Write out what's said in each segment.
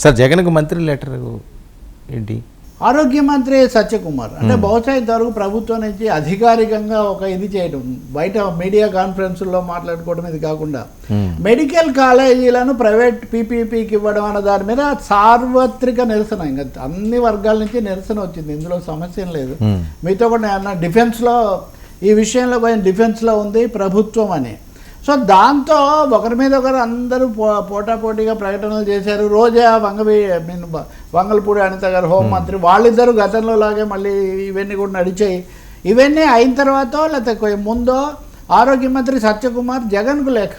Sir జగన్కు మంత్రి letter ఏంటి? ఆరోగ్య మంత్రి సత్యకుమార్ అంటే బహుశా ఇంతవరకు ప్రభుత్వం నుంచి అధికారికంగా ఒక ఇది చేయడం, బయట మీడియా కాన్ఫరెన్స్లో మాట్లాడుకోవడం ఇది కాకుండా మెడికల్ కాలేజీలను ప్రైవేట్ పీపీపీకి ఇవ్వడం అన్న దాని మీద సార్వత్రిక నిరసన, ఇంకా అన్ని వర్గాల నుంచి నిరసన వచ్చింది. ఇందులో సమస్య లేదు. మీతో కూడా అన్న డిఫెన్స్లో ఈ విషయంలో కొంచెం డిఫెన్స్లో ఉంది ప్రభుత్వం అని. సో దాంతో ఒకరి మీద ఒకరు అందరూ పోటాపోటీగా ప్రకటనలు చేశారు. రోజా వంగలపూడి అనిత గారు హోంమంత్రి, వాళ్ళిద్దరూ గతంలో లాగే మళ్ళీ ఇవన్నీ కూడా నడిచాయి. ఇవన్నీ అయిన తర్వాత లేకపోతే ముందో ఆరోగ్య మంత్రి సత్యకుమార్ జగన్కు లేఖ,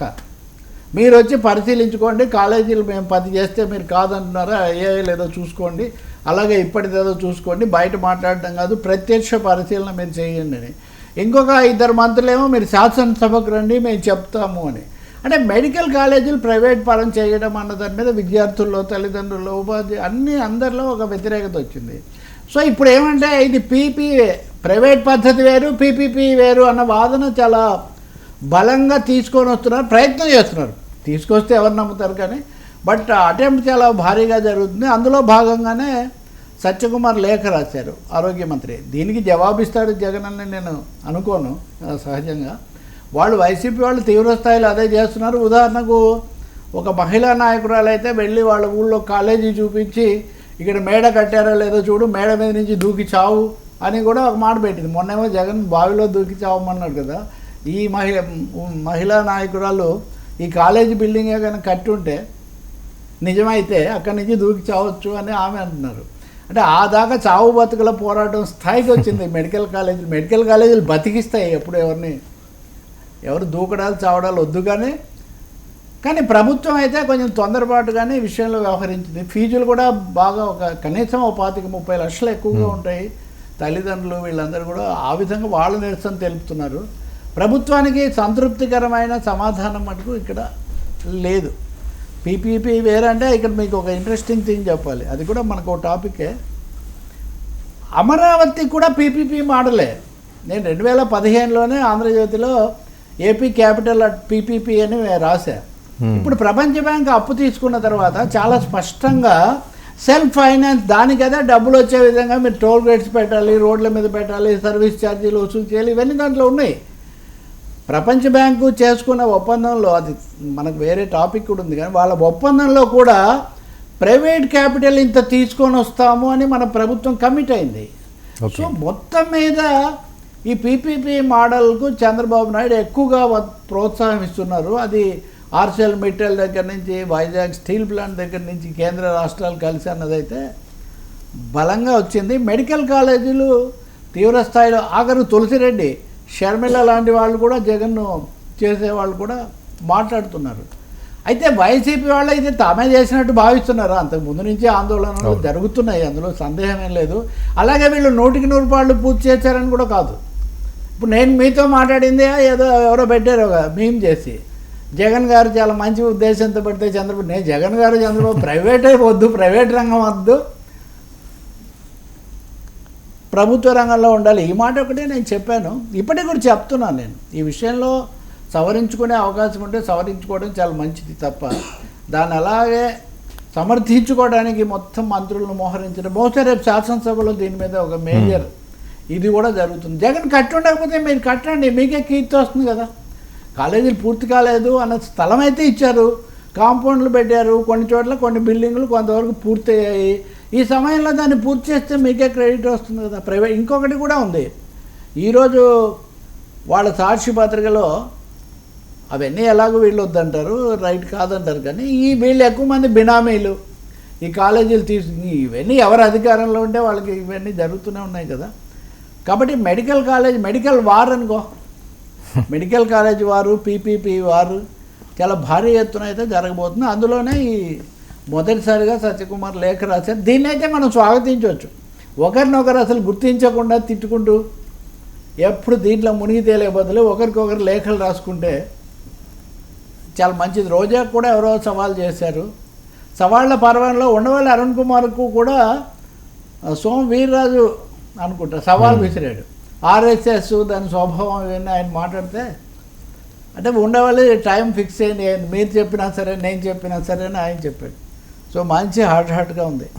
మీరు వచ్చి పరిశీలించుకోండి, కాలేజీలు మేము 10 చేస్తే మీరు కాదంటున్నారా, లేదో చూసుకోండి, అలాగే ఇప్పటిదేదో చూసుకోండి, బయట మాట్లాడటం కాదు, ప్రత్యక్ష పరిశీలన మీరు చేయండి అని. ఇంకొక 2 మంత్రులేమో మీరు శాసనసభకు రండి మేము చెప్తాము అని. అంటే మెడికల్ కాలేజీలు ప్రైవేట్ పరం చేయడం అన్న దాని మీద విద్యార్థుల్లో, తల్లిదండ్రుల్లో, ఉపాధ్యాయులు అందరిలో ఒక వ్యతిరేకత వచ్చింది. సో ఇప్పుడు ఏమంటే ఇది ప్రైవేట్ పద్ధతి వేరు, పీపీపీ వేరు అన్న వాదన చాలా బలంగా తీసుకొని వస్తున్నారు, ప్రయత్నం చేస్తున్నారు. తీసుకొస్తే ఎవరు నమ్ముతారు కానీ, బట్ అటెంప్ట్ చాలా భారీగా జరుగుతుంది. అందులో భాగంగానే సత్యకుమార్ లేఖ రాశారు ఆరోగ్య మంత్రి. దీనికి జవాబిస్తాడు జగన్ అని నేను అనుకోను సహజంగా. వాళ్ళు వైసీపీ వాళ్ళు తీవ్రస్థాయిలో అదే చేస్తున్నారు. ఉదాహరణకు ఒక మహిళా నాయకురాలు అయితే వెళ్ళి వాళ్ళ ఊళ్ళో కాలేజీ చూపించి ఇక్కడ మేడ కట్టారో లేదో చూడు, మేడ మీద నుంచి దూకి చావు అని కూడా ఒక మాట పెట్టింది. మొన్నేమో జగన్ బావిలో దూకి చావమన్నాడు కదా. ఈ మహిళా నాయకురాలు ఈ కాలేజీ బిల్డింగే కనుక కట్టి ఉంటే నిజమైతే అక్కడి నుంచి దూకి చావచ్చు అని ఆమె అంటున్నారు. అంటే ఆ దాకా చావు బతుకుల పోరాటం స్థాయికి వచ్చింది మెడికల్ కాలేజీలు బతికిస్తాయి ఎప్పుడు ఎవరు దూకడాలు చావడాలు వద్దు. కానీ ప్రభుత్వం అయితే కొంచెం తొందరపాటుగానే ఈ విషయంలో వ్యవహరించింది. ఫీజులు కూడా బాగా కనీసం 25-30 లక్షలు ఎక్కువగా ఉంటాయి. తల్లిదండ్రులు వీళ్ళందరూ కూడా ఆ విధంగా వాళ్ళ నిరసన తెలుపుతున్నారు. ప్రభుత్వానికి సంతృప్తికరమైన సమాధానం మటుకు ఇక్కడ లేదు. పీపీపీ వేరంటే ఇక్కడ మీకు ఒక ఇంట్రెస్టింగ్ థింగ్ చెప్పాలి, అది కూడా మనకు ఒక టాపికే. అమరావతి కూడా పీపీపీ మోడలే. నేను 2015లోనే ఆంధ్రజ్యోతిలో ఏపీ క్యాపిటల్ అట్ పీపీపీ అని రాశా. ఇప్పుడు ప్రపంచ బ్యాంక్ అప్పు తీసుకున్న తర్వాత చాలా స్పష్టంగా సెల్ఫ్ ఫైనాన్స్, దానికదే డబ్బులు వచ్చే విధంగా మీరు టోల్ గేట్స్ పెట్టాలి, రోడ్ల మీద పెట్టాలి, సర్వీస్ ఛార్జీలు వసూలు చేయాలి, ఇవన్నీ దాంట్లో ఉన్నాయి. ప్రపంచ బ్యాంకు చేసుకున్న ఒప్పందంలో, అది మనకు వేరే టాపిక్ కూడా ఉంది కానీ, వాళ్ళ ఒప్పందంలో కూడా ప్రైవేట్ క్యాపిటల్ ఇంత తీసుకొని వస్తాము అని మన ప్రభుత్వం కమిట్ అయింది. సో మొత్తం మీద ఈ పీపీపీ మోడల్కు చంద్రబాబు నాయుడు ఎక్కువగా ప్రోత్సాహం ఇస్తున్నారు. అది ఆర్సెల్ మిట్టల్ దగ్గర నుంచి వైజాగ్ స్టీల్ ప్లాంట్ దగ్గర నుంచి కేంద్ర రాష్ట్రాలు కలిసి అన్నదైతే బలంగా వచ్చింది. మెడికల్ కాలేజీలు తీవ్రస్థాయిలో ఆఖరు తులసిరెడ్డి, షర్మిల లాంటి వాళ్ళు కూడా జగన్ను చేసేవాళ్ళు కూడా మాట్లాడుతున్నారు. అయితే వైసీపీ వాళ్ళు అయితే తామే చేసినట్టు భావిస్తున్నారు. అంతకుముందు నుంచి ఆందోళనలు జరుగుతున్నాయి, అందులో సందేహమేం లేదు. అలాగే వీళ్ళు 100% పూర్తి చేశారని కూడా కాదు. ఇప్పుడు నేను మీతో మాట్లాడింది ఏదో ఎవరో పెట్టారు మేము చేసి, జగన్ గారు చాలా మంచి ఉద్దేశంతో పెడితే నేను జగన్ గారు చంద్రబాబు ప్రైవేటే వద్దు, ప్రైవేట్ రంగం వద్దు, ప్రభుత్వ రంగంలో ఉండాలి, ఈ మాట ఒకటే నేను చెప్పాను. ఇప్పటికి కూడా చెప్తున్నాను. నేను ఈ విషయంలో సవరించుకునే అవకాశం ఉంటే సవరించుకోవడం చాలా మంచిది తప్ప దాన్ని అలాగే సమర్థించుకోవడానికి మొత్తం మంత్రులను మోహరించడం. బహుశా రేపు శాసనసభలో దీని మీద ఒక మేజర్ ఇది కూడా జరుగుతుంది. జగన్ కట్టి ఉండకపోతే మీరు కట్టండి, మీకే కీర్తి వస్తుంది కదా. కాలేజీలు పూర్తి కాలేదు అన్న స్థలం అయితే ఇచ్చారు, కాంపౌండ్లు పెట్టారు, కొన్ని చోట్ల కొన్ని బిల్డింగ్లు కొంతవరకు పూర్తి అయ్యాయి. ఈ సమయంలో దాన్ని పూర్తి చేస్తే మీకే క్రెడిట్ వస్తుంది కదా. ప్రైవేట్ ఇంకొకటి కూడా ఉంది. ఈరోజు వాళ్ళ సాక్షి పత్రికలో అవన్నీ ఎలాగో వీళ్ళు వద్దంటారు, రైట్ కాదంటారు, కానీ వీళ్ళు ఎక్కువ మంది బినామీలు ఈ కాలేజీలు ఇవన్నీ ఎవరు అధికారంలో ఉంటే వాళ్ళకి ఇవన్నీ జరుగుతూనే ఉన్నాయి కదా. కాబట్టి మెడికల్ వార్ అనుకో, మెడికల్ కాలేజ్ వారు, పీపీపీ వారు చాలా భారీ ఎత్తున అయితే జరగబోతుంది. అందులోనే ఈ మొదటిసారిగా సత్యకుమార్ లేఖ రాశారు. దీన్ని అయితే మనం స్వాగతించవచ్చు. ఒకరినొకరు అసలు గుర్తించకుండా తిట్టుకుంటూ ఎప్పుడు దీంట్లో మునిగి తేలే బదులు ఒకరికొకరు లేఖలు రాసుకుంటే చాలా మంచిది. రోజా కూడా ఎవరో సవాల్ చేశారు. సవాళ్ళ పర్వంలో ఉండవల్లి అరుణ్ కుమార్కు కూడా సోమ వీర్రాజు అనుకుంటా సవాల్ విసిరాడు. ఆర్ఎస్ఎస్ దాని స్వభావం ఇవన్నీ ఆయన మాట్లాడితే, అంటే ఉండవల్లి టైం ఫిక్స్ అయింది, మీరు చెప్పినా సరే నేను చెప్పినా సరే అని ఆయన చెప్పాడు. సో మంచి హాట్గా ఉంది.